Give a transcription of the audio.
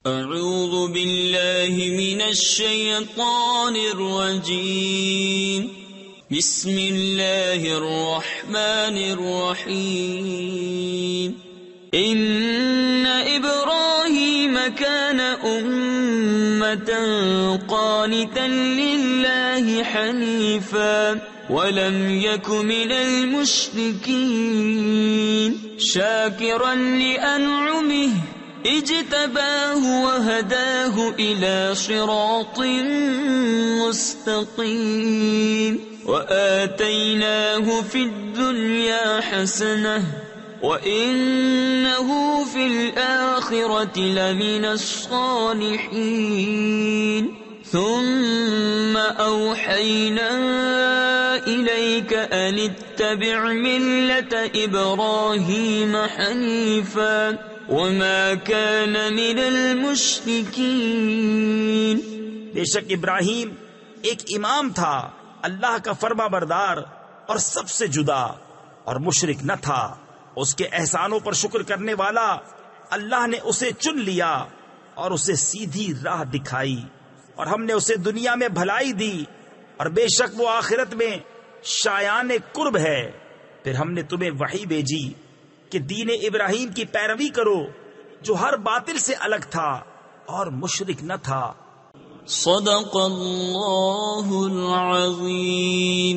اعوذ باللہ من الشیطان الرجیم بسم اللہ الرحمن الرحیم ان ابراہیم کان امتا قانتا للہ حنیفا ولم یک من المشرکین شاکرا لانعمہ اجتباه وهداه إلى صراط مستقيم وآتيناه في الدنيا حسنة وإنه في الآخرة لمن الصالحين ثم أوحينا إليك أن اتبع ملة إبراهيم حنيفا وما كان من المشركين۔ بے شک ابراہیم ایک امام تھا، اللہ کا فرما بردار اور سب سے جدا، اور مشرک نہ تھا۔ اس کے احسانوں پر شکر کرنے والا اللہ نے اسے چن لیا اور اسے سیدھی راہ دکھائی، اور ہم نے اسے دنیا میں بھلائی دی، اور بے شک وہ آخرت میں شایان قرب ہے۔ پھر ہم نے تمہیں وحی بھیجی کہ دین ابراہیم کی پیروی کرو جو ہر باطل سے الگ تھا اور مشرک نہ تھا۔ صدق اللہ العظیم۔